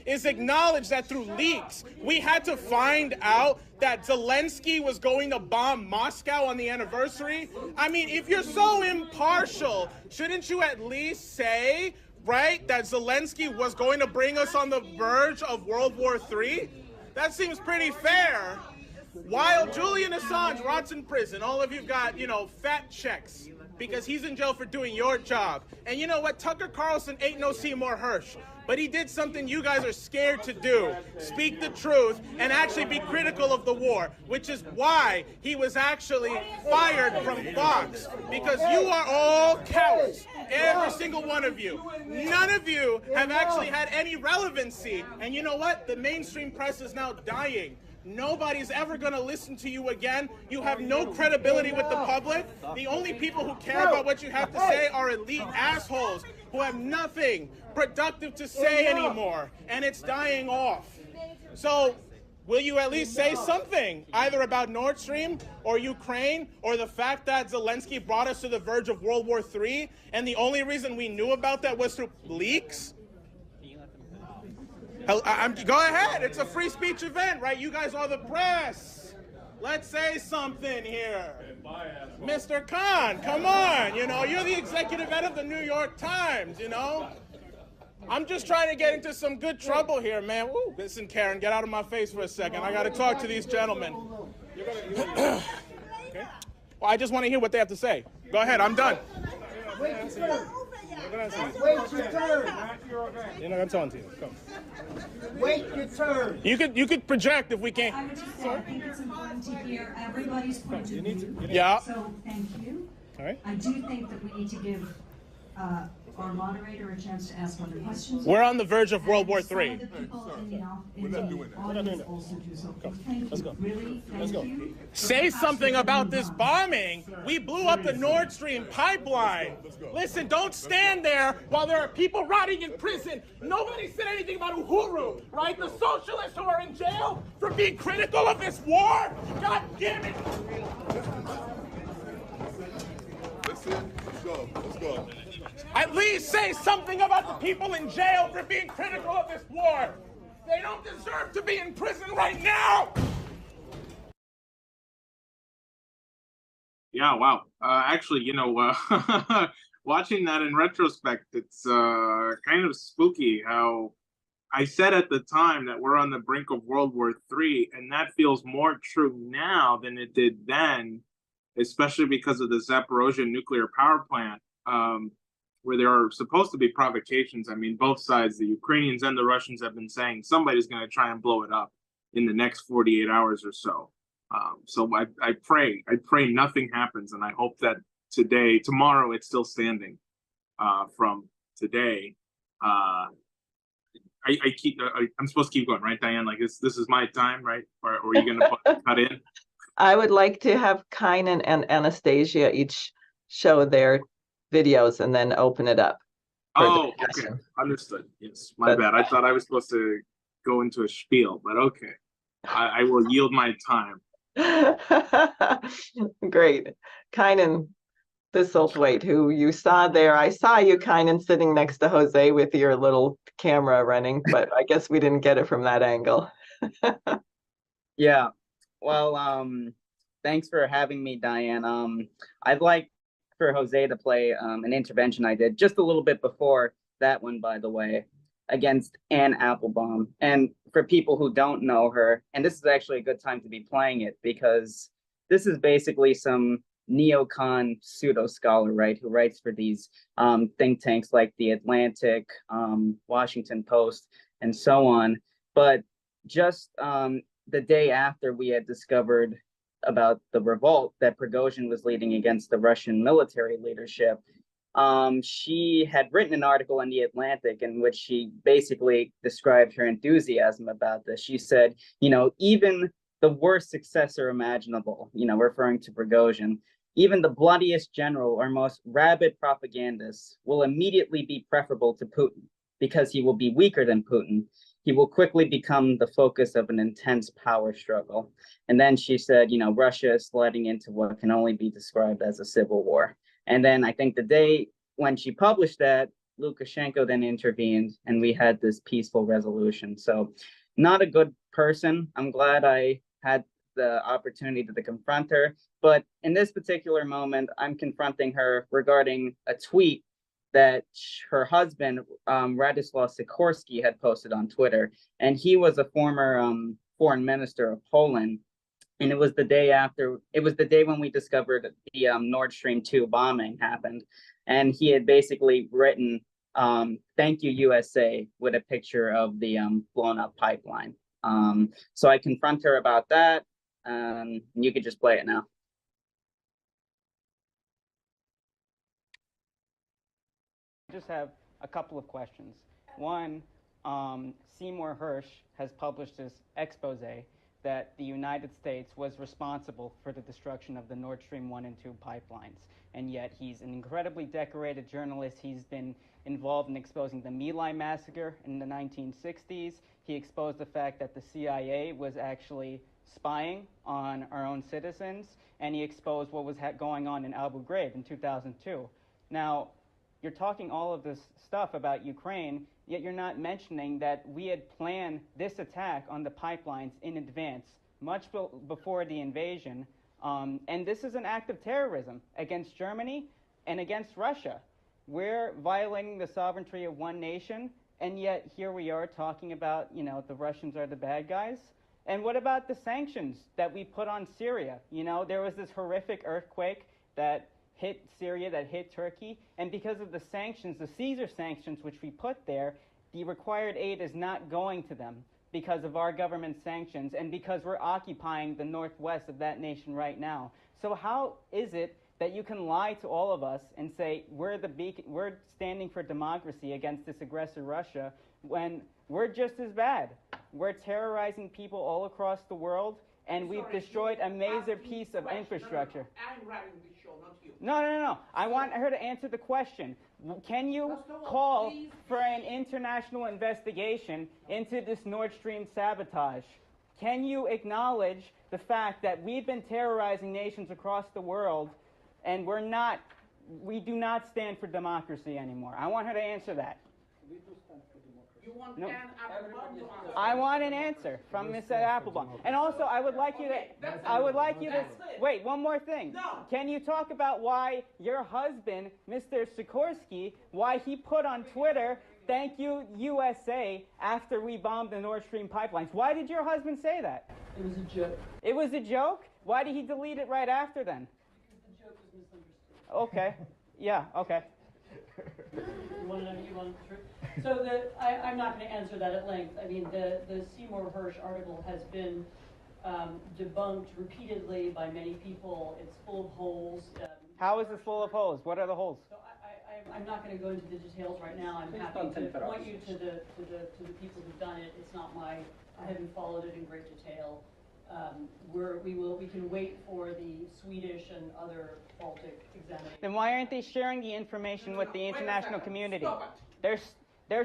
is acknowledge that through leaks, we had to find out that Zelensky was going to bomb Moscow on the anniversary. I mean, if you're so impartial, shouldn't you at least say, right, that Zelensky was going to bring us on the verge of World War III? That seems pretty fair. While Julian Assange rots in prison, all of you've got, fat checks because he's in jail for doing your job. And you know what? Tucker Carlson ain't no Seymour Hersh. But he did something you guys are scared to do, speak the truth and actually be critical of the war, which is why he was actually fired from Fox, because you are all cowards, every single one of you. None of you have actually had any relevancy. And you know what? The mainstream press is now dying. Nobody's ever going to listen to you again. You have no credibility with the public. The only people who care about what you have to say are elite assholes who have nothing productive to say anymore, and it's dying off. So will you at least say something, either about Nord Stream or Ukraine or the fact that Zelensky brought us to the verge of World War III, and the only reason we knew about that was through leaks? Go ahead. It's a free speech event, right? You guys are the press. Let's say something here. Mr. Khan, come on. You're the executive editor of the New York Times, I'm just trying to get into some good trouble here, man. Woo, listen, Karen, get out of my face for a second. I got to talk to these gentlemen. Okay. Well, I just want to hear what they have to say. Go ahead. I'm done. Wait your turn. I'm talking to you. Come. Wait your turn. You could project if we can't. I would just say I think it's important to hear everybody's point of view. Yeah. So thank you. All right. I do think that we need to give our moderator a chance to ask other questions. We're on the verge of World War III. Some of the people in the audience also do so. Thank Let's you. go. Really, thank you. Say something about this bombing. We blew up the Nord Stream pipeline. Listen, don't stand there while there are people rotting in prison. Nobody said anything about Uhuru, right? The socialists who are in jail for being critical of this war. God damn it. Let's go. Let's go. At least say something about the people in jail for being critical of this war. They don't deserve to be in prison right now. Yeah, wow. Actually, watching that in retrospect, it's kind of spooky how I said at the time that we're on the brink of World War III, and that feels more true now than it did then, especially because of the Zaporozhye nuclear power plant, where there are supposed to be provocations. I mean, both sides, the Ukrainians and the Russians, have been saying somebody's going to try and blow it up in the next 48 hours or so. So I pray nothing happens, and I hope that tomorrow, it's still standing from today. I'm supposed to keep going, right, Diane? Like this is my time, right? Or are you going to cut in? I would like to have Kynan and Anastasia each show their videos and then open it up. Oh, okay. Understood. Yes, my bad. I thought I was supposed to go into a spiel, but okay. I will yield my time. Great. Kynan Thistlethwaite, who you saw there. I saw you, Kynan, sitting next to Jose with your little camera running, but I guess we didn't get it from that angle. Yeah. Well, thanks for having me, Diane. I'd like for Jose to play an intervention I did just a little bit before that one, by the way, against Anne Applebaum. And for people who don't know her, and this is actually a good time to be playing it because this is basically some neocon pseudo-scholar, right, who writes for these think tanks like the Atlantic, Washington Post, and so on. But just the day after we had discovered about the revolt that Prigozhin was leading against the Russian military leadership, she had written an article in the Atlantic in which she basically described her enthusiasm about this. She said, even the worst successor imaginable, referring to Prigozhin, even the bloodiest general or most rabid propagandist will immediately be preferable to Putin because he will be weaker than Putin. He will quickly become the focus of an intense power struggle. And then she said, Russia is sliding into what can only be described as a civil war. And then I think the day when she published that, Lukashenko then intervened, and we had this peaceful resolution. So, not a good person. I'm glad I had the opportunity to confront her. But in this particular moment, I'm confronting her regarding a tweet that her husband, Radoslaw Sikorski, had posted on Twitter. And he was a former foreign minister of Poland. And it was the day when we discovered the Nord Stream 2 bombing happened. And he had basically written, "Thank you, USA," with a picture of the blown up pipeline. So I confront her about that. You could just play it now. I just have a couple of questions. One, Seymour Hersh has published this expose that the United States was responsible for the destruction of the Nord Stream 1 and 2 pipelines. And yet he's an incredibly decorated journalist. He's been involved in exposing the My Lai massacre in the 1960s. He exposed the fact that the CIA was actually spying on our own citizens. And he exposed what was going on in Abu Ghraib in 2002. Now, you're talking all of this stuff about Ukraine, yet you're not mentioning that we had planned this attack on the pipelines in advance, much before the invasion. And this is an act of terrorism against Germany and against Russia. We're violating the sovereignty of one nation, and yet here we are talking about, the Russians are the bad guys. And what about the sanctions that we put on Syria? There was this horrific earthquake that hit Syria, that hit Turkey, and because of the sanctions, the Caesar sanctions which we put there, the required aid is not going to them because of our government sanctions and because we're occupying the northwest of that nation right now. So how is it that you can lie to all of us and say we're standing for democracy against this aggressor Russia when we're just as bad? We're terrorizing people all across the world, and we've destroyed a major piece of infrastructure. I'm running the show, not you. No. I want her to answer the question. Can you call for an international investigation into this Nord Stream sabotage? Can you acknowledge the fact that we've been terrorizing nations across the world, and we do not stand for democracy anymore? I want her to answer that. You want No. an Applebaum to answer? I want an answer from Ms. Applebaum. And also, I would like you to wait, one more thing. No. Can you talk about why your husband, Mr. Sikorski, why he put on Twitter, "Thank you, USA," after we bombed the Nord Stream pipelines? Why did your husband say that? It was a joke. It was a joke? Why did he delete it right after then? Because the joke was misunderstood. Okay. Yeah, okay. You want to know the truth? So I'm not going to answer that at length. I mean, the Seymour Hersh article has been debunked repeatedly by many people. It's full of holes. How is it full of holes? What are the holes? So I'm not going to go into the details right now. I'm happy to point you to the people who've done it. It's not I haven't followed it in great detail. We can wait for the Swedish and other Baltic examinations. Then why aren't they sharing the information with the international community? They're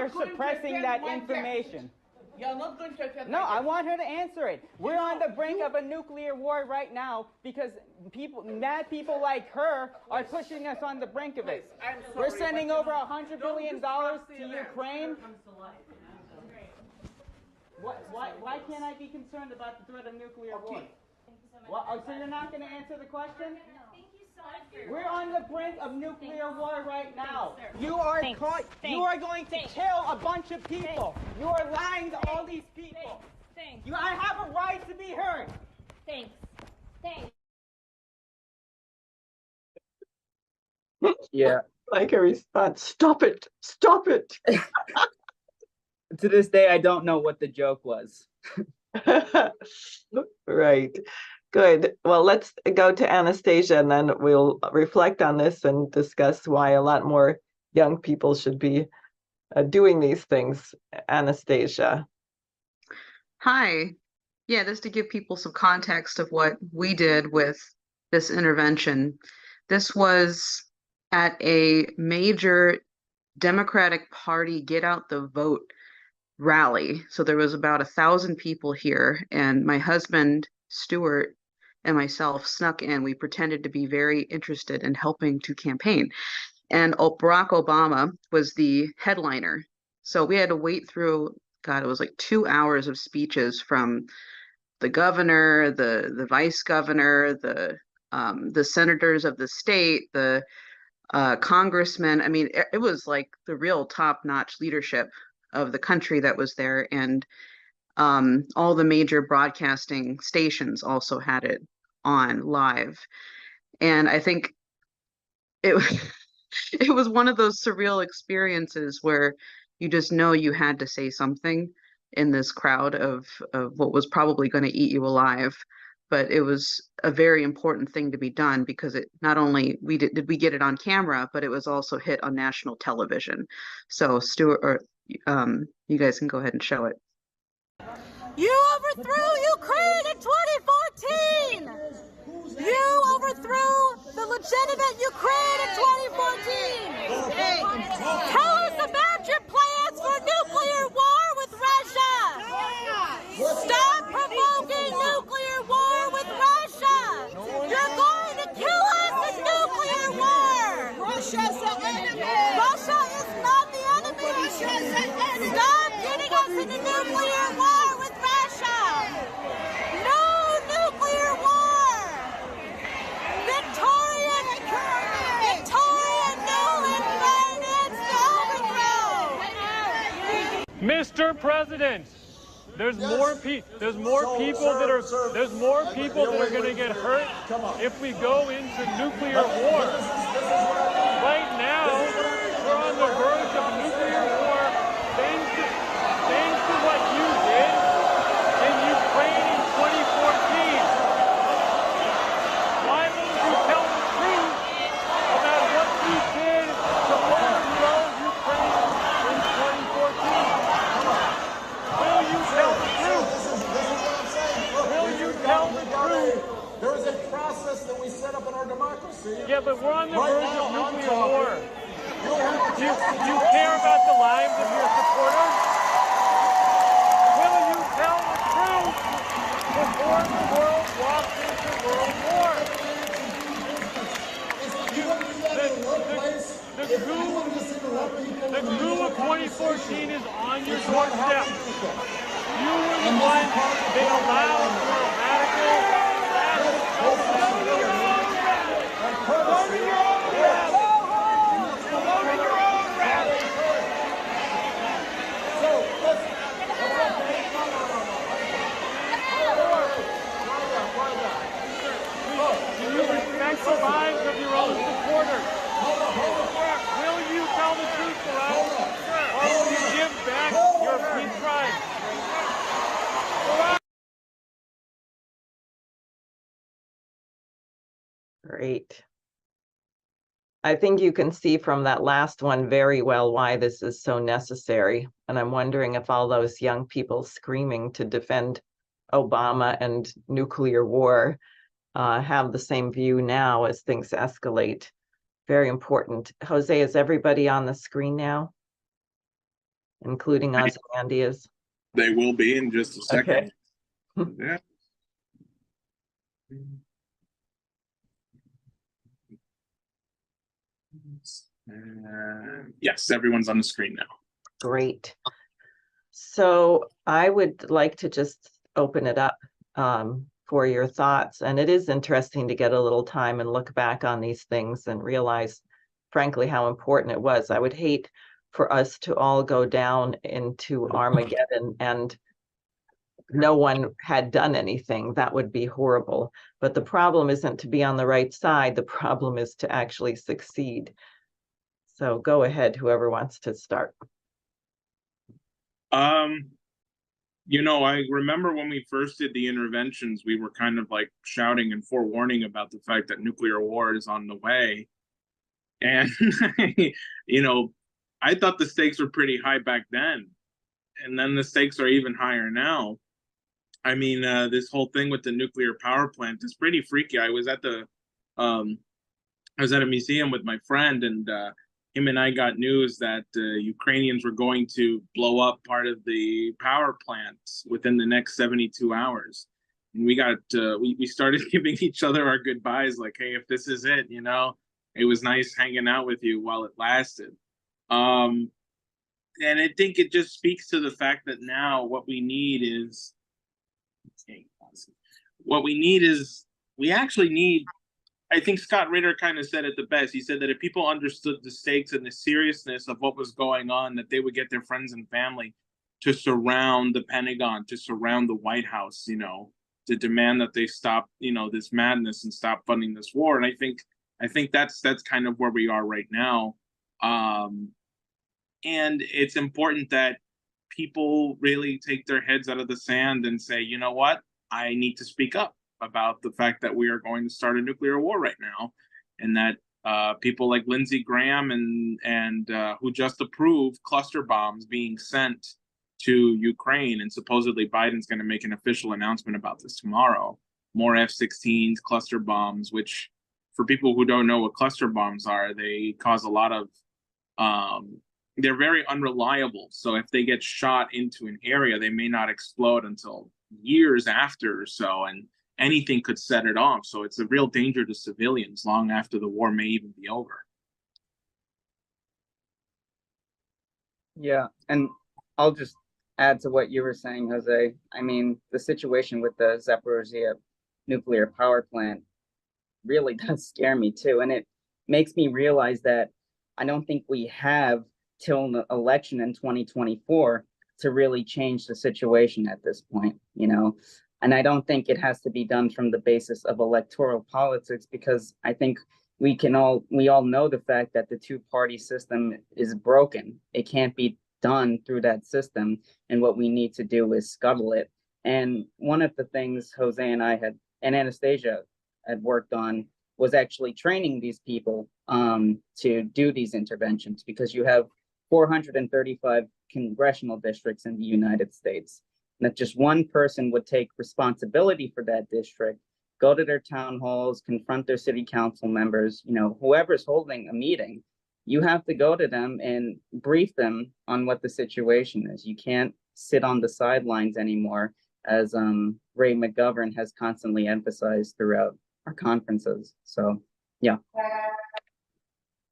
suppressing that information. You're not going to accept. No, I want her to answer it. We're on the brink of a nuclear war right now because mad people like her are pushing us on the brink of it. I'm sorry, We're sending over $100 billion to Ukraine. Why can't I be concerned about the threat of nuclear war? Well, so you're not going to answer the question? We're on the brink of nuclear war right now. You are going to kill a bunch of people. You are lying to all these people. I have a right to be heard. Thanks. Yeah. Like a response. Stop it. Stop it. To this day, I don't know what the joke was. Right. Good. Well, let's go to Anastasia, and then we'll reflect on this and discuss why a lot more young people should be doing these things. Anastasia. Hi. Yeah, just to give people some context of what we did with this intervention. This was at a major Democratic Party get out the vote rally. So there was about 1,000 people here, and my husband, Stuart, and myself snuck in. We pretended to be very interested in helping to campaign. and Barack Obama was the headliner. So we had to wait through, God, it was like 2 hours of speeches from the governor, the vice governor, the senators of the state, the congressmen. I mean, it was like the real top-notch leadership of the country that was there, and all the major broadcasting stations also had it on live. And I think it it was one of those surreal experiences where you just know you had to say something in this crowd of what was probably going to eat you alive. But it was a very important thing to be done because it not only did we get it on camera, but it was also hit on national television. So Stuart, or you guys can go ahead and show it. You overthrew Ukraine in 2014! You overthrew the legitimate Ukraine in 2014! Tell us about your plans for nuclear war with Russia! Stop provoking nuclear war with Russia! You're going to kill us in nuclear war! Russia's the enemy! Russia is not the enemy! Russia's the enemy! Stop getting us into nuclear war with Russia! No nuclear war! Victorian Nuland financed the overthrow! Mr. President, there's more people that are going to get hurt if we go into nuclear war. Right now, we're on the verge of nuclear war thanks to what you did in Ukraine in 2014. Why won't you tell the truth about what you did to overthrow Ukraine in 2014? Will you tell the truth? Will you tell the truth? There is a process that we set up in our democracy. Yeah, but we're on the verge of nuclear war. Do you care about the lives of your supporters? Will you tell the truth before the world walks into world war? The coup of 2014 is on your doorstep. You were the one that allowed for a radical Can you respect the lives of your own supporters? Will you tell the truth to us? Or will you give back your peace prize? Great. I think you can see from that last one very well why this is so necessary. And I'm wondering if all those young people screaming to defend Obama and nuclear war have the same view now as things escalate. Very important. Jose, is everybody on the screen now? Including Ozymandias? They will be in just a second. Okay. Yeah. Yes, everyone's on the screen now. Great. So I would like to just open it up for your thoughts. And it is interesting to get a little time and look back on these things and realize, frankly, how important it was. I would hate for us to all go down into Armageddon and no one had done anything. That would be horrible. But the problem isn't to be on the right side. The problem is to actually succeed. So go ahead, whoever wants to start. You know, I remember when we first did the interventions, we were kind of like shouting and forewarning about the fact that nuclear war is on the way. And, you know, I thought the stakes were pretty high back then. And then the stakes are even higher now. I mean, this whole thing with the nuclear power plant is pretty freaky. I was at a museum with my friend, and him and I got news that Ukrainians were going to blow up part of the power plant within the next 72 hours. And we got we started giving each other our goodbyes, like, hey, if this is it, you know. It was nice hanging out with you while it lasted. And I think it just speaks to the fact that now what we need is we actually need. I think Scott Ritter kind of said it the best. He said that if people understood the stakes and the seriousness of what was going on, that they would get their friends and family to surround the Pentagon, to surround the White House, to demand that they stop, this madness and stop funding this war. And I think that's kind of where we are right now. And it's important that people really take their heads out of the sand and say, you know what, I need to speak up about the fact that we are going to start a nuclear war right now, and that people like Lindsey Graham and who just approved cluster bombs being sent to Ukraine, and supposedly Biden's going to make an official announcement about this tomorrow. More F-16s, cluster bombs, which for people who don't know what cluster bombs are, they cause a lot of they're very unreliable. So if they get shot into an area, they may not explode until years after or so, and anything could set it off. So it's a real danger to civilians long after the war may even be over. Yeah, and I'll just add to what you were saying, Jose. I mean, the situation with the Zaporizhia nuclear power plant really does scare me too. And it makes me realize that I don't think we have till an election in 2024 to really change the situation at this point, And I don't think it has to be done from the basis of electoral politics, because I think we all know the fact that the two-party system is broken. It can't be done through that system, and what we need to do is scuttle it. And one of the things Jose and I and Anastasia had worked on was actually training these people to do these interventions, because you have 435 congressional districts in the United States. And that just one person would take responsibility for that district, go to their town halls, confront their city council members, whoever's holding a meeting, you have to go to them and brief them on what the situation is. You can't sit on the sidelines anymore, as Ray McGovern has constantly emphasized throughout our conferences. So, yeah.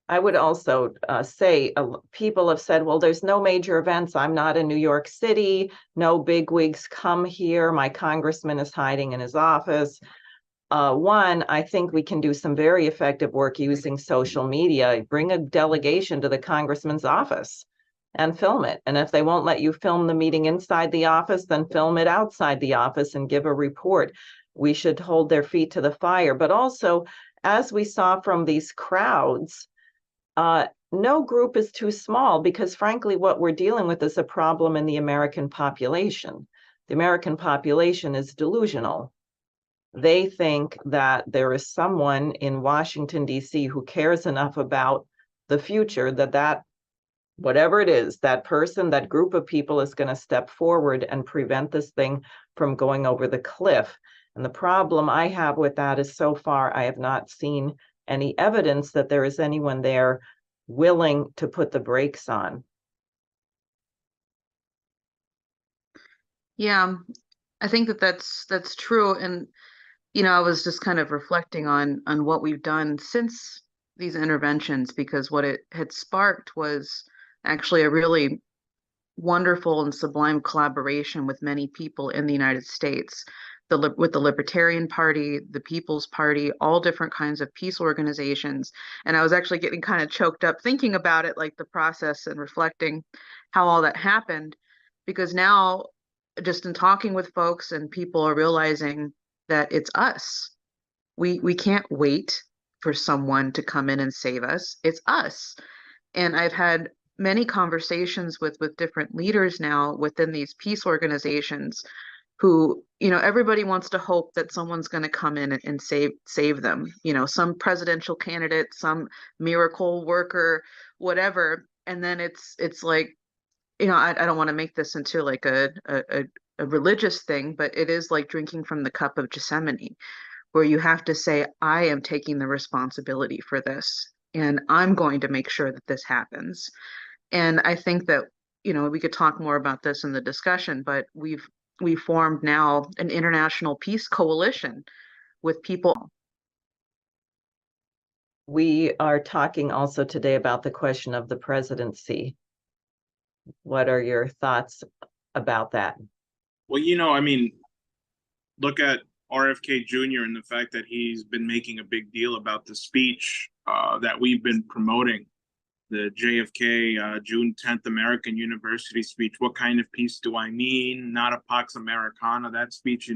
I would also say people have said, well, there's no major events. I'm not in New York City. No bigwigs come here. My congressman is hiding in his office. One, I think we can do some very effective work using social media. Bring a delegation to the congressman's office and film it. And if they won't let you film the meeting inside the office, then film it outside the office and give a report. We should hold their feet to the fire. But also, as we saw from these crowds, no group is too small, because frankly, what we're dealing with is a problem in the American population. The American population is delusional. They think that there is someone in Washington, D.C. who cares enough about the future that whatever it is, that person, that group of people is going to step forward and prevent this thing from going over the cliff. And the problem I have with that is, so far, I have not seen any evidence that there is anyone there willing to put the brakes on. Yeah, I think that's true. And, I was just kind of reflecting on what we've done since these interventions, because what it had sparked was actually a really wonderful and sublime collaboration with many people in the United States, with the Libertarian Party, the People's Party, all different kinds of peace organizations. And I was actually getting kind of choked up thinking about it, like the process, and reflecting how all that happened, because now, just in talking with folks, and people are realizing that it's us. We can't wait for someone to come in and save us. It's us. And I've had many conversations with different leaders now within these peace organizations who, everybody wants to hope that someone's going to come in and save them, some presidential candidate, some miracle worker, whatever. And then it's like, I don't want to make this into like a religious thing, but it is like drinking from the cup of Gethsemane, where you have to say, I am taking the responsibility for this, and I'm going to make sure that this happens. And I think that, we could talk more about this in the discussion, but we formed now an international peace coalition with people We are talking also today about the question of the presidency. What are your thoughts about that? Well, I mean, look at RFK Jr. and the fact that he's been making a big deal about the speech that we've been promoting, the JFK June 10th American University speech. What kind of peace do I mean? Not a Pax Americana, that speech,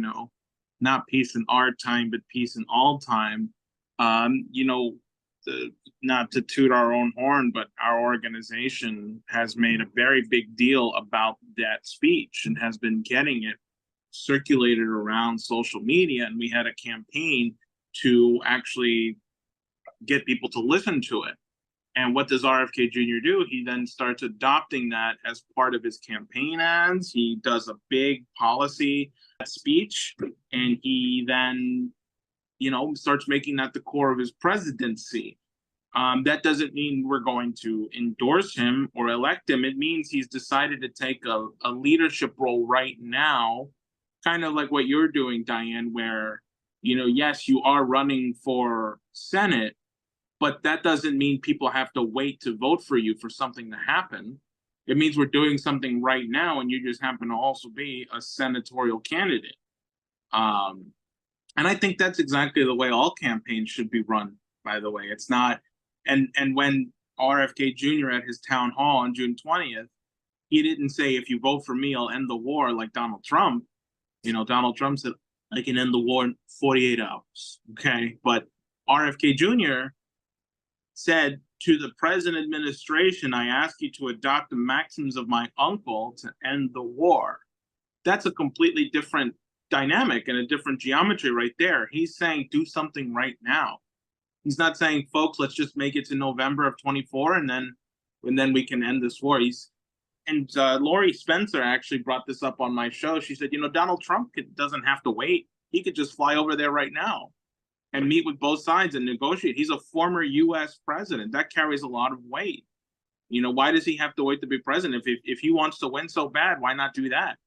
not peace in our time, but peace in all time. Not to toot our own horn, but our organization has made a very big deal about that speech and has been getting it circulated around social media. And we had a campaign to actually get people to listen to it. And what does RFK Jr. do? He then starts adopting that as part of his campaign ads. He does a big policy speech, and he then, starts making that the core of his presidency. That doesn't mean we're going to endorse him or elect him. It means he's decided to take a leadership role right now, kind of like what you're doing, Diane, where, yes, you are running for Senate, but that doesn't mean people have to wait to vote for you for something to happen. It means we're doing something right now, and you just happen to also be a senatorial candidate. And I think that's exactly the way all campaigns should be run, by the way. It's not, and when RFK Jr. at his town hall on June 20th, he didn't say, if you vote for me, I'll end the war like Donald Trump. Donald Trump said, I can end the war in 48 hours, okay? But RFK Jr. said to the present administration, I ask you to adopt the maxims of my uncle to end the war. That's a completely different dynamic and a different geometry right there. He's saying, do something right now. He's not saying, folks, let's just make it to November of 24 and then we can end this war. And Lori Spencer actually brought this up on my show. She said, Donald Trump doesn't have to wait. He could just fly over there right now and meet with both sides and negotiate. He's a former U.S. president. That carries a lot of weight. Why does he have to wait to be president? If he wants to win so bad, why not do that?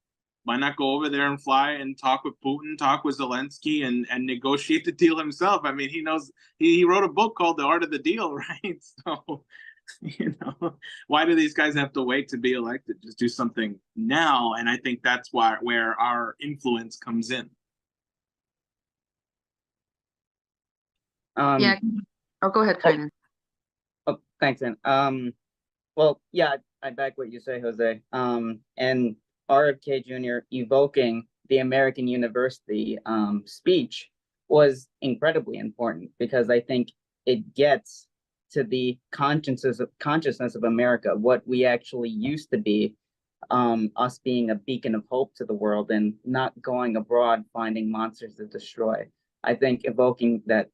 Why not go over there and fly and talk with Putin, talk with Zelensky, and negotiate the deal himself? I mean, he knows. He wrote a book called The Art of the Deal, right? So, why do these guys have to wait to be elected? Just do something now, and I think that's where our influence comes in. Yeah. Oh, go ahead, Kynan. Oh, thanks, Ann. Well, yeah, I back what you say, Jose. And RFK Jr. evoking the American University speech was incredibly important, because I think it gets to the consciousness of America, what we actually used to be, us being a beacon of hope to the world and not going abroad finding monsters to destroy. I think evoking that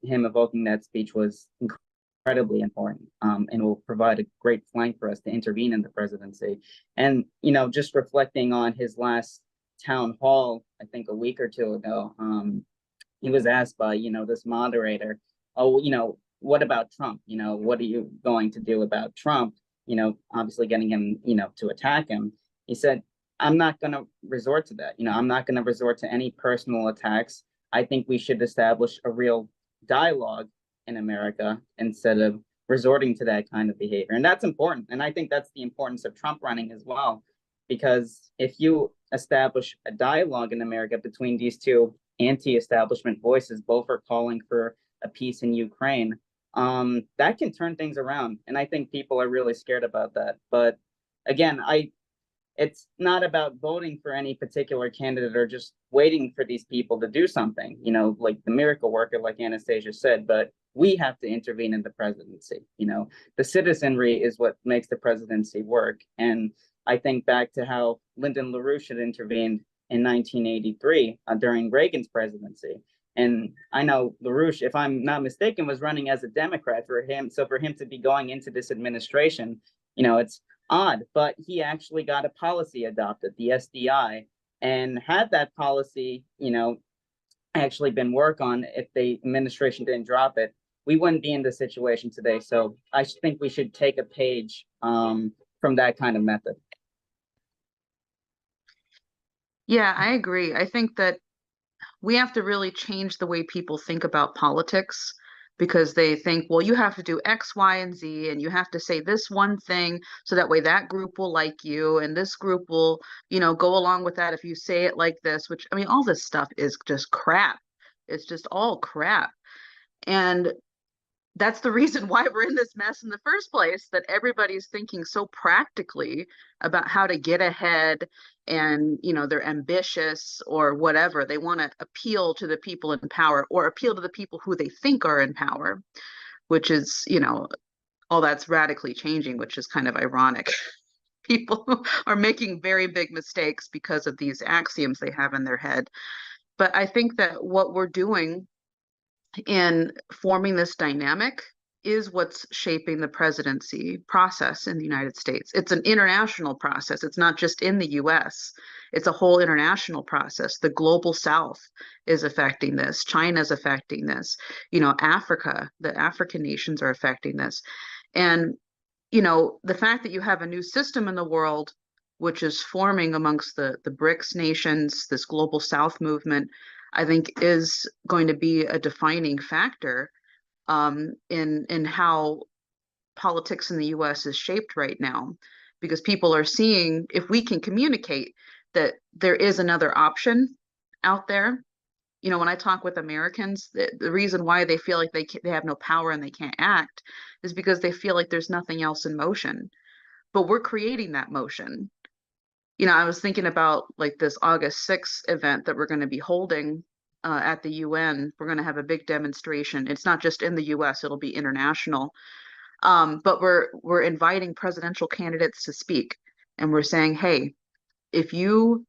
speech was incredibly important, and will provide a great flank for us to intervene in the presidency. And, just reflecting on his last town hall, I think a week or two ago, he was asked by, this moderator, oh, what about Trump? What are you going to do about Trump? Obviously getting him, to attack him. He said, I'm not going to resort to that. I'm not going to resort to any personal attacks. I think we should establish a real dialogue in America instead of resorting to that kind of behavior. And that's important. And I think that's the importance of Trump running as well, because if you establish a dialogue in America between these two anti-establishment voices, both are calling for a peace in Ukraine, that can turn things around. And I think people are really scared about that. But again, it's not about voting for any particular candidate or just waiting for these people to do something, like the miracle worker, like Anastasia said, but we have to intervene in the presidency. The citizenry is what makes the presidency work. And I think back to how Lyndon LaRouche had intervened in 1983 during Reagan's presidency. And I know LaRouche, if I'm not mistaken, was running as a Democrat for him. So for him to be going into this administration, it's odd, but he actually got a policy adopted, the SDI, and had that policy, actually been worked on, if the administration didn't drop it, we wouldn't be in this situation today. So I think we should take a page from that kind of method. Yeah, I agree. I think that we have to really change the way people think about politics. because they think, well, you have to do X, Y, and Z, and you have to say this one thing so that way that group will like you, and this group will, go along with that if you say it like this, which, I mean, all this stuff is just crap. It's just all crap. And that's the reason why we're in this mess in the first place, that everybody's thinking so practically about how to get ahead, and they're ambitious or whatever. They want to appeal to the people in power, or appeal to the people who they think are in power, which is, all that's radically changing, which is kind of ironic. People are making very big mistakes because of these axioms they have in their head. But I think that what we're doing in forming this dynamic is what's shaping the presidency process in the United States. It's an international process. It's not just in the US. It's a whole international process. The global South is affecting this. China's affecting this. Africa, the African nations are affecting this. And, the fact that you have a new system in the world, which is forming amongst the BRICS nations, this global South movement, I think is going to be a defining factor in how politics in the US is shaped right now, because people are seeing, if we can communicate that there is another option out there. When I talk with Americans, the reason why they feel like they have no power and they can't act is because they feel like there's nothing else in motion. But we're creating that motion. I was thinking about like this August 6th event that we're going to be holding at the UN. We're going to have a big demonstration. It's not just in the US, it'll be international. But we're inviting presidential candidates to speak. And we're saying, hey, if you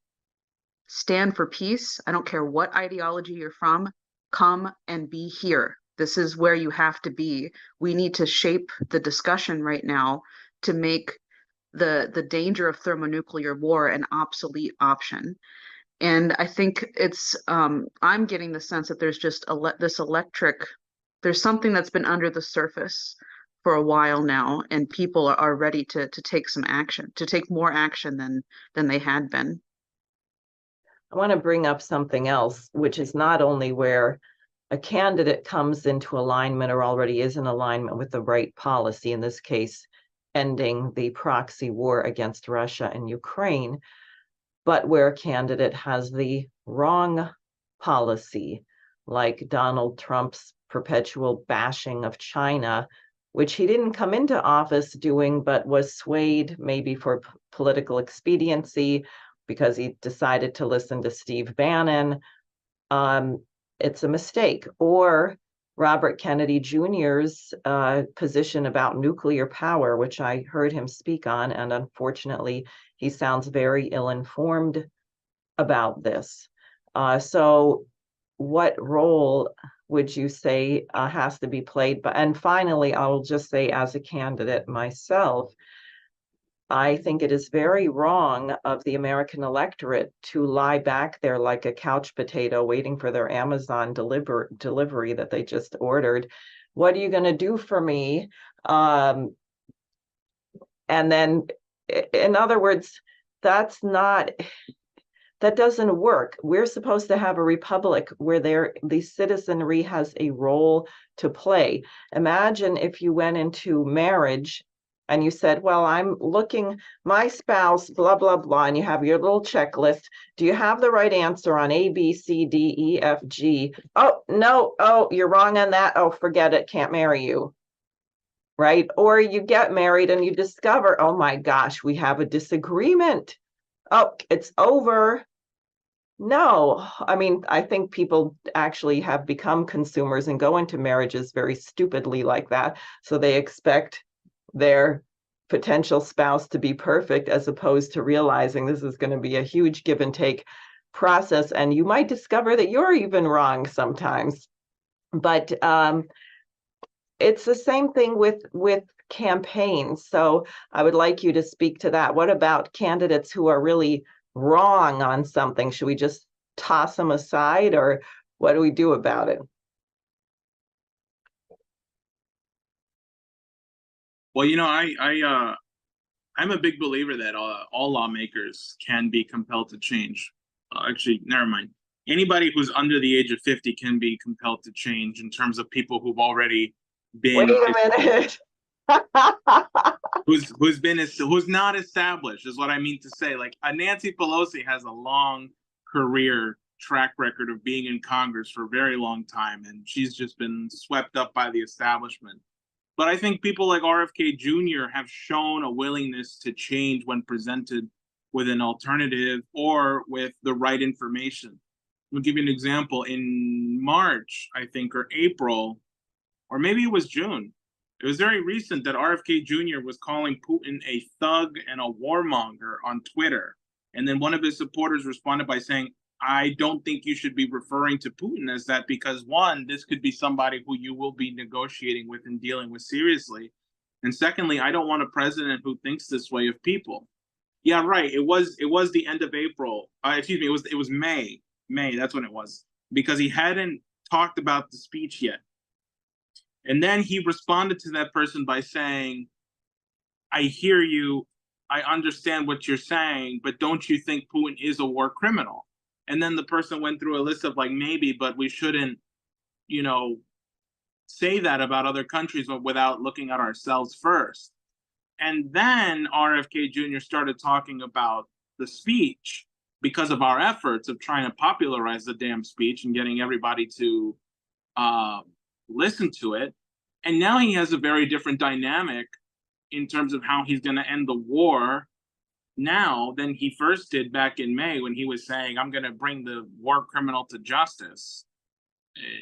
stand for peace, I don't care what ideology you're from, come and be here. This is where you have to be. We need to shape the discussion right now to make the danger of thermonuclear war an obsolete option. And I think it's I'm getting the sense that there's just there's something that's been under the surface for a while now, and people are ready to take some action, to take more action than they had been. I want to bring up something else, which is not only where a candidate comes into alignment or already is in alignment with the right policy, in this case, ending the proxy war against Russia and Ukraine, but where a candidate has the wrong policy, like Donald Trump's perpetual bashing of China, which he didn't come into office doing, but was swayed maybe for political expediency because he decided to listen to Steve Bannon. It's a mistake. Or Robert Kennedy Jr.'s position about nuclear power, which I heard him speak on, and unfortunately, he sounds very ill-informed about this. So what role would you say has to be played? And finally, I will just say, as a candidate myself, I think it is very wrong of the American electorate to lie back there like a couch potato waiting for their Amazon delivery that they just ordered. What are you going to do for me? And then, in other words, that doesn't work. We're supposed to have a republic where the citizenry has a role to play. Imagine if you went into marriage and you said, well, I'm looking, my spouse, blah, blah, blah, and you have your little checklist. Do you have the right answer on A, B, C, D, E, F, G? Oh, no. Oh, you're wrong on that. Oh, forget it. Can't marry you. Right? Or you get married and you discover, oh my gosh, we have a disagreement. Oh, it's over. No, I mean, I think people actually have become consumers and go into marriages very stupidly like that. So they expect their potential spouse to be perfect, as opposed to realizing this is going to be a huge give and take process. And you might discover that you're even wrong sometimes. But it's the same thing with campaigns. So I would like you to speak to that. What about candidates who are really wrong on something? Should we just toss them aside, or what do we do about it? Well, I'm a big believer that all lawmakers can be compelled to change. Actually, never mind. anybody who's under the age of 50 can be compelled to change in terms of people who've already been. Wait a minute. who's not established is what I mean to say. Like Nancy Pelosi has a long career track record of being in Congress for a very long time, and she's just been swept up by the establishment. But I think people like RFK Jr. have shown a willingness to change when presented with an alternative or with the right information. I'll give you an example. In March, I think, or April, or maybe it was June, it was very recent that RFK Jr. was calling Putin a thug and a warmonger on Twitter. And then one of his supporters responded by saying, I don't think you should be referring to Putin as that because, one, this could be somebody who you will be negotiating with and dealing with seriously. And secondly, I don't want a president who thinks this way of people. Yeah, right. It was the end of April. Excuse me, it was May. May, that's when it was. Because he hadn't talked about the speech yet. And then he responded to that person by saying, I hear you, I understand what you're saying, but don't you think Putin is a war criminal? And then the person went through a list of like, maybe, but we shouldn't, say that about other countries, but without looking at ourselves first. And then RFK Jr. started talking about the speech because of our efforts of trying to popularize the damn speech and getting everybody to listen to it. And now he has a very different dynamic in terms of how he's going to end the war now than he first did back in May when he was saying, I'm going to bring the war criminal to justice.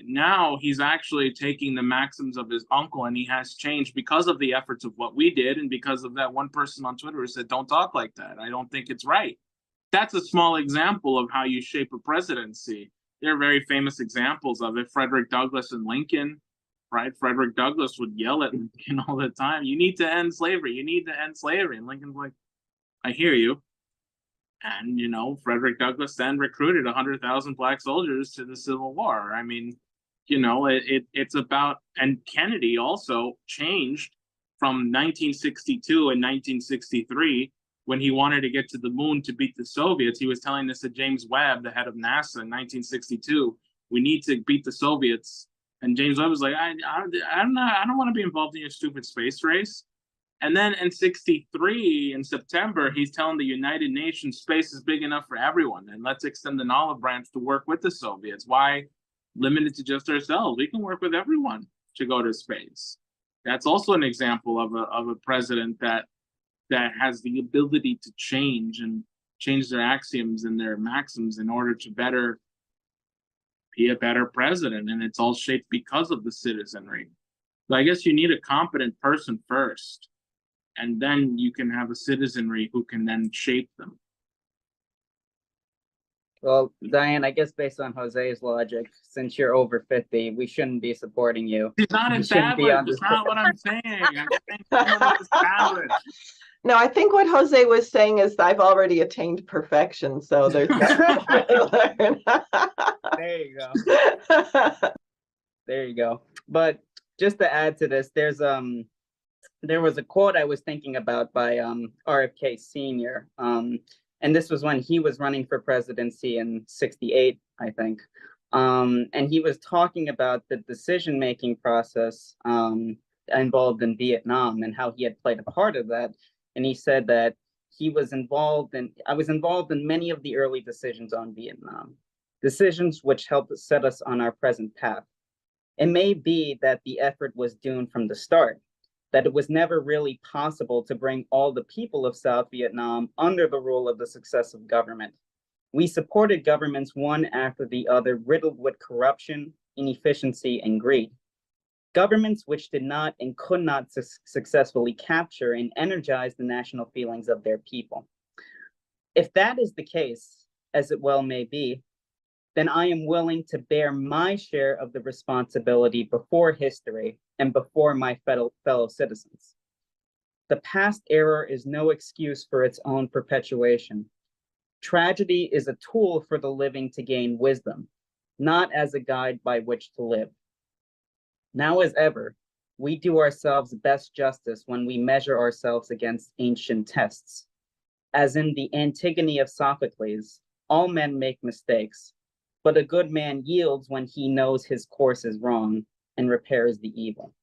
Now he's actually taking the maxims of his uncle, and he has changed because of the efforts of what we did and because of that one person on Twitter who said, don't talk like that. I don't think it's right. That's a small example of how you shape a presidency. There are very famous examples of it. Frederick Douglass and Lincoln, right? Frederick Douglass would yell at Lincoln all the time, you need to end slavery. You need to end slavery. And Lincoln's like, I hear you. And, Frederick Douglass then recruited 100,000 Black soldiers to the Civil War. I mean, it's about, and Kennedy also changed from 1962 and 1963 when he wanted to get to the moon to beat the Soviets. He was telling this to James Webb, the head of NASA in 1962, we need to beat the Soviets. And James Webb was like, I don't want to be involved in your stupid space race. And then in 63, in September, he's telling the United Nations space is big enough for everyone, and let's extend an olive branch to work with the Soviets. Why limit it to just ourselves? We can work with everyone to go to space. That's also an example of a president that has the ability to change their axioms and their maxims in order to be a better president. And it's all shaped because of the citizenry. So I guess you need a competent person first. And then you can have a citizenry who can then shape them. Well, Diane, I guess based on Jose's logic, since you're over 50, we shouldn't be supporting you. It's not established. It's not what I'm saying. I'm saying it's established. No, I think what Jose was saying is I've already attained perfection, so there's nothing to learn. There you go. There you go. But just to add to this, there was a quote I was thinking about by RFK Sr. And this was when he was running for presidency in '68, I think. And he was talking about the decision-making process involved in Vietnam and how he had played a part of that. And he said that I was involved in many of the early decisions on Vietnam, decisions which helped set us on our present path. It may be that the effort was doomed from the start, that it was never really possible to bring all the people of South Vietnam under the rule of the successive government. We supported governments one after the other, riddled with corruption, inefficiency, and greed. Governments which did not and could not successfully capture and energize the national feelings of their people. If that is the case, as it well may be, then I am willing to bear my share of the responsibility before history and before my fellow citizens. The past error is no excuse for its own perpetuation. Tragedy is a tool for the living to gain wisdom, not as a guide by which to live. Now as ever, we do ourselves best justice when we measure ourselves against ancient tests. As in the Antigone of Sophocles, all men make mistakes, but a good man yields when he knows his course is wrong and repairs the evil.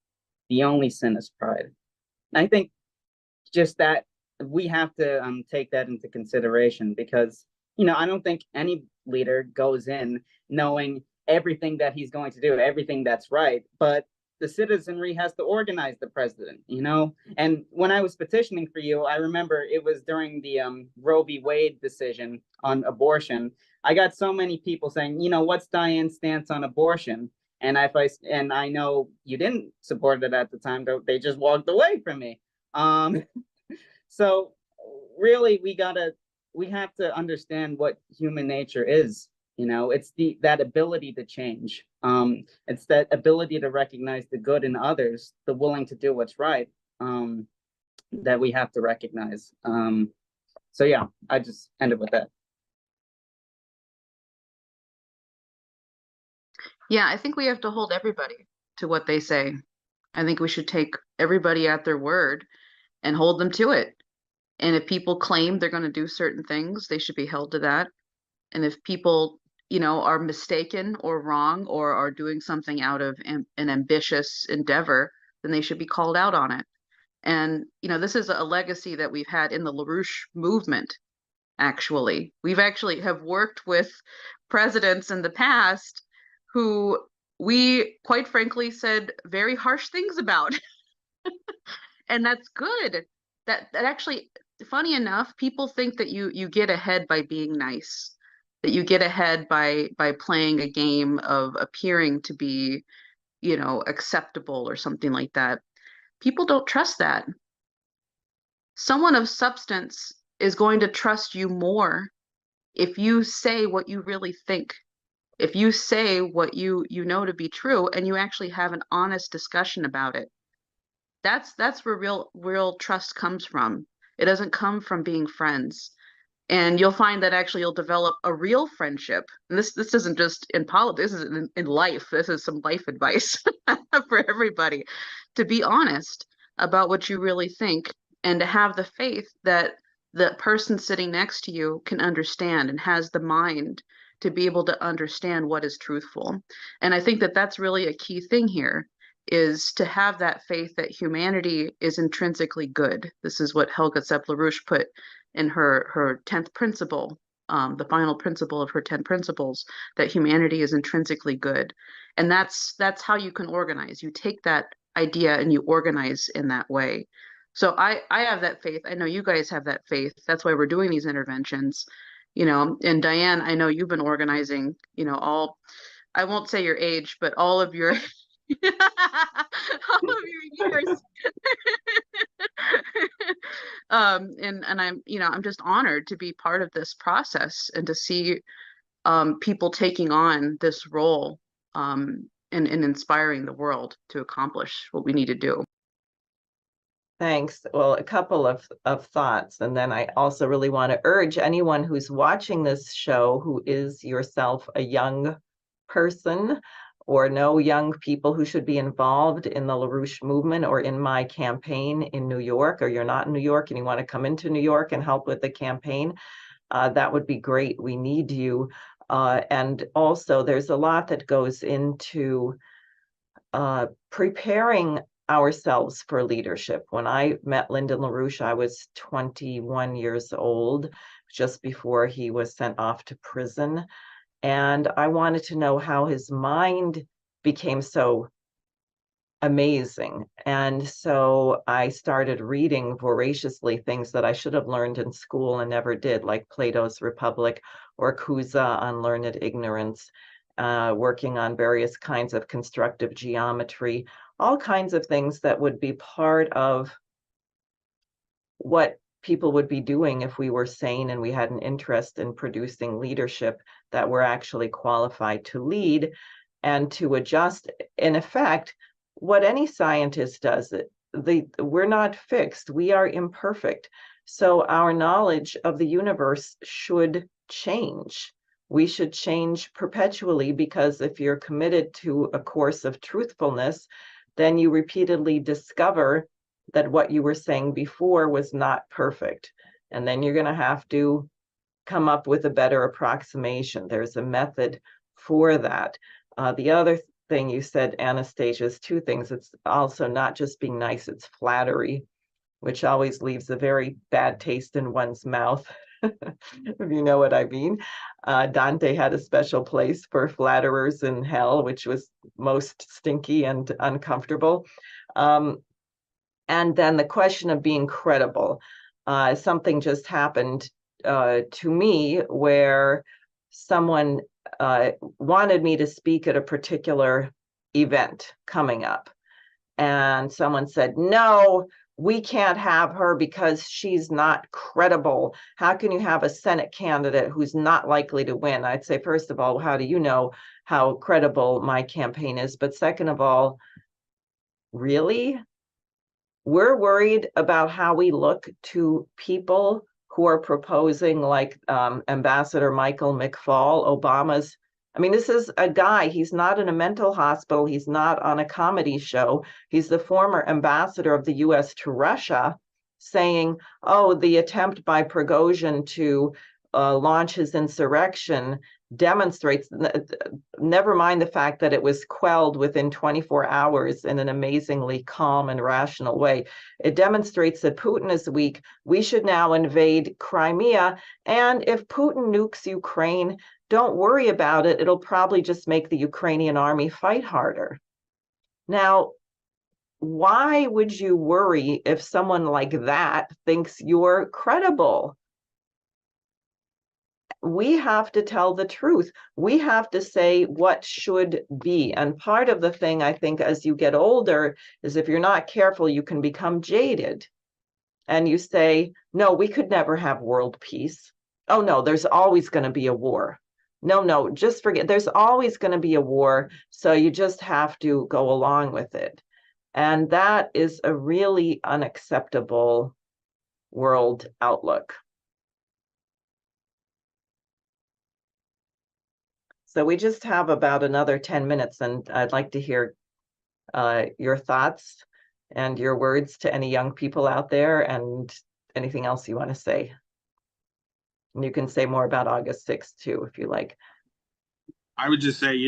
The only sin is pride. And I think just that we have to take that into consideration, because, you know, I don't think any leader goes in knowing everything that he's going to do, everything that's right, but the citizenry has to organize the president, you know? And when I was petitioning for you, I remember it was during the Roe v. Wade decision on abortion. I got so many people saying, you know, what's Diane's stance on abortion? And I know you didn't support it at the time, they just walked away from me. So really, we have to understand what human nature is. You know, it's that ability to change. It's that ability to recognize the good in others, the willing to do what's right, that we have to recognize. So yeah, I just ended with that. Yeah, I think we have to hold everybody to what they say. I think we should take everybody at their word and hold them to it. And if people claim they're going to do certain things, they should be held to that. And if people, you know, are mistaken or wrong or are doing something out of an ambitious endeavor, then they should be called out on it. And, you know, this is a legacy that we've had in the LaRouche movement, actually. We've actually have worked with presidents in the past who we, quite frankly, said very harsh things about. And that's good. That actually, funny enough, people think that you get ahead by being nice, that you get ahead by playing a game of appearing to be, you know, acceptable or something like that. People don't trust that. Someone of substance is going to trust you more if you say what you really think, if you say what you know to be true, and you actually have an honest discussion about it. That's where real trust comes from. It doesn't come from being friends. And you'll find that actually you'll develop a real friendship. And this isn't just in politics, this is in life. This is some life advice for everybody, to be honest about what you really think, and to have the faith that the person sitting next to you can understand and has the mind to be able to understand what is truthful. And I think that that's really a key thing here, is to have that faith that humanity is intrinsically good. This is what Helga Zepp-LaRouche put in her 10th principle, the final principle of her 10 principles, that humanity is intrinsically good. And that's how you can organize. You take that idea and you organize in that way. So I have that faith. I know you guys have that faith. That's why we're doing these interventions, you know. And Diane, I know you've been organizing, you know, I won't say your age, but all of your all of your years. And I'm, you know, I'm just honored to be part of this process and to see people taking on this role and inspiring the world to accomplish what we need to do. Thanks. Well, a couple of thoughts, and then I also really want to urge anyone who's watching this show who is yourself a young person or know young people who should be involved in the LaRouche movement or in my campaign in New York, or you're not in New York and you want to come into New York and help with the campaign, that would be great. We need you. And also there's a lot that goes into preparing ourselves for leadership. When I met Lyndon LaRouche, I was 21 years old, just before he was sent off to prison. And I wanted to know how his mind became so amazing. And so I started reading voraciously things that I should have learned in school and never did, like Plato's Republic or Cusa on Learned Ignorance, working on various kinds of constructive geometry, all kinds of things that would be part of what people would be doing if we were sane and we had an interest in producing leadership that we're actually qualified to lead, and to adjust, in effect, what any scientist does. We're not fixed, we are imperfect. So our knowledge of the universe should change. We should change perpetually, because if you're committed to a course of truthfulness, then you repeatedly discover that what you were saying before was not perfect. And then you're going to have to come up with a better approximation. There's a method for that. The other thing you said, Anastasia, is two things. It's also not just being nice, it's flattery, which always leaves a very bad taste in one's mouth, if you know what I mean. Dante had a special place for flatterers in hell, which was most stinky and uncomfortable. And then the question of being credible. Something just happened to me where someone wanted me to speak at a particular event coming up. And someone said, no, we can't have her because she's not credible. How can you have a Senate candidate who's not likely to win? I'd say, first of all, how do you know how credible my campaign is? But second of all, really? We're worried about how we look to people who are proposing, like Ambassador Michael McFaul, Obama's. I mean, this is a guy, he's not in a mental hospital, he's not on a comedy show. He's the former ambassador of the US to Russia, saying, oh, the attempt by Prigozhin to launch his insurrection demonstrates, never mind the fact that it was quelled within 24 hours in an amazingly calm and rational way. It demonstrates that Putin is weak. We should now invade Crimea. And if Putin nukes Ukraine, don't worry about it. It'll probably just make the Ukrainian army fight harder. Now, why would you worry if someone like that thinks you're credible? We have to tell the truth. We have to say what should be. And part of the thing, I think, as you get older, is if you're not careful, you can become jaded. And you say, no, we could never have world peace. Oh, no, there's always going to be a war. No, just forget. There's always going to be a war. So you just have to go along with it. And that is a really unacceptable world outlook. So we just have about another 10 minutes, and I'd like to hear your thoughts and your words to any young people out there and anything else you want to say. And you can say more about August 6th too, if you like. I would just say,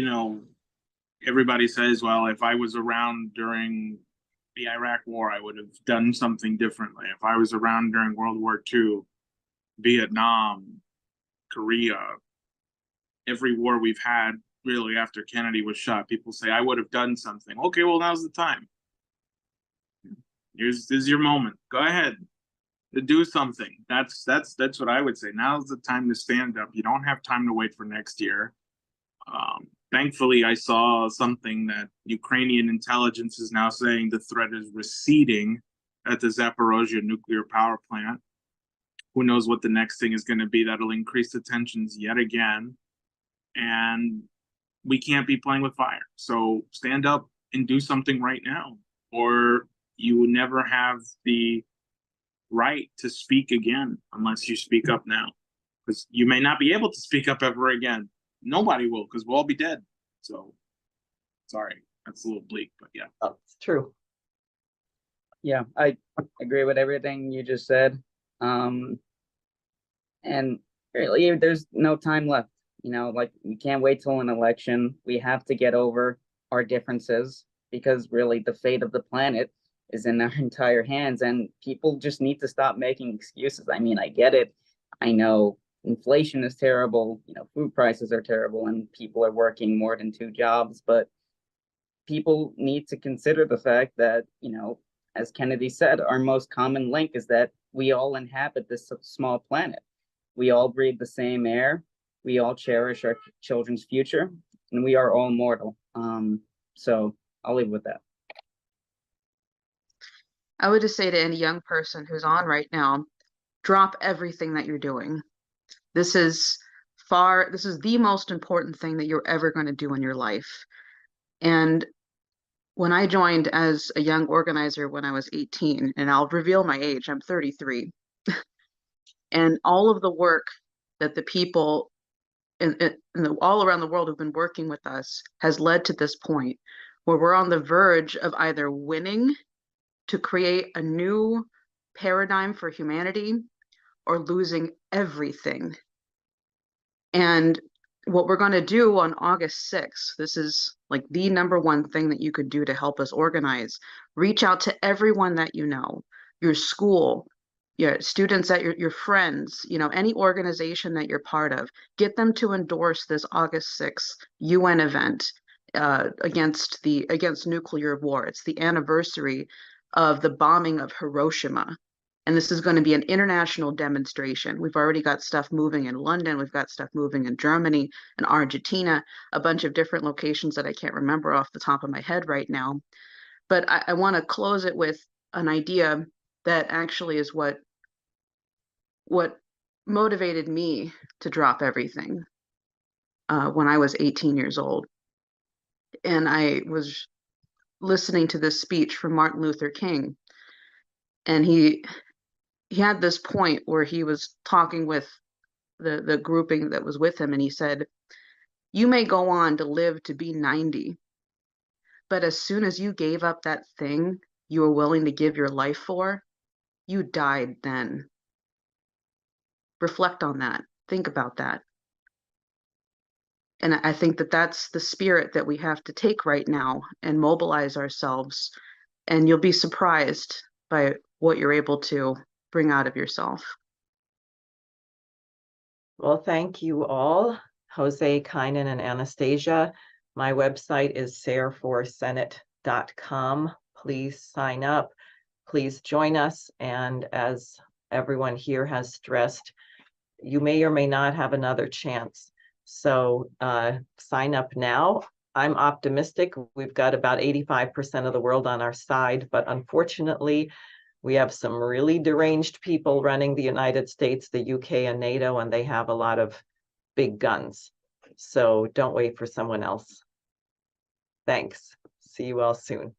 everybody says, well, if I was around during the Iraq War, I would have done something differently. If I was around during World War II, Vietnam, Korea, every war we've had really after Kennedy was shot, people say, I would have done something. Okay, well, now's the time. This is your moment. Go ahead to do something. That's what I would say. Now's the time to stand up. You don't have time to wait for next year. Thankfully, I saw something that Ukrainian intelligence is now saying the threat is receding at the Zaporozhye nuclear power plant. Who knows what the next thing is going to be that'll increase the tensions yet again. And we can't be playing with fire. So stand up and do something right now, or you will never have the right to speak again unless you speak up now. Because you may not be able to speak up ever again. Nobody will, because we'll all be dead. So, sorry, that's a little bleak, but yeah. Oh, it's true. Yeah, I agree with everything you just said. And really, there's no time left. Like, we can't wait till an election. We have to get over our differences, because really the fate of the planet is in our entire hands, and people just need to stop making excuses. I mean, I get it. I know inflation is terrible, food prices are terrible, and people are working more than 2 jobs, but people need to consider the fact that, as Kennedy said, our most common link is that we all inhabit this small planet. We all breathe the same air. We all cherish our children's future, and we are all mortal. So I'll leave with that. I would just say to any young person who's on right now, drop everything that you're doing. This is the most important thing that you're ever going to do in your life. And when I joined as a young organizer when I was 18, and I'll reveal my age, I'm 33, and all of the work that the people all around the world who've been working with us has led to this point where we're on the verge of either winning to create a new paradigm for humanity or losing everything. And what we're going to do on August 6th, this is like the number one thing that you could do to help us organize. Reach out to everyone that you know, your school, your students at your friends, you know, any organization that you're part of. Get them to endorse this August 6th UN event against nuclear war. It's the anniversary of the bombing of Hiroshima. And this is going to be an international demonstration. We've already got stuff moving in London. We've got stuff moving in Germany and Argentina, a bunch of different locations that I can't remember off the top of my head right now. But I want to close it with an idea that actually is what motivated me to drop everything when I was 18 years old. And I was listening to this speech from Martin Luther King. And he had this point where he was talking with the grouping that was with him, and he said, you may go on to live to be 90, but as soon as you gave up that thing you were willing to give your life for, you died then. Reflect on that. Think about that. And I think that that's the spirit that we have to take right now and mobilize ourselves, and you'll be surprised by what you're able to bring out of yourself. Well, thank you all, Jose, Kynan, and Anastasia. My website is sareforsenate.com. Please sign up. Please join us. And as everyone here has stressed, you may or may not have another chance. So sign up now. I'm optimistic. We've got about 85% of the world on our side, but unfortunately, we have some really deranged people running the United States, the UK, and NATO, and they have a lot of big guns. So don't wait for someone else. Thanks. See you all soon.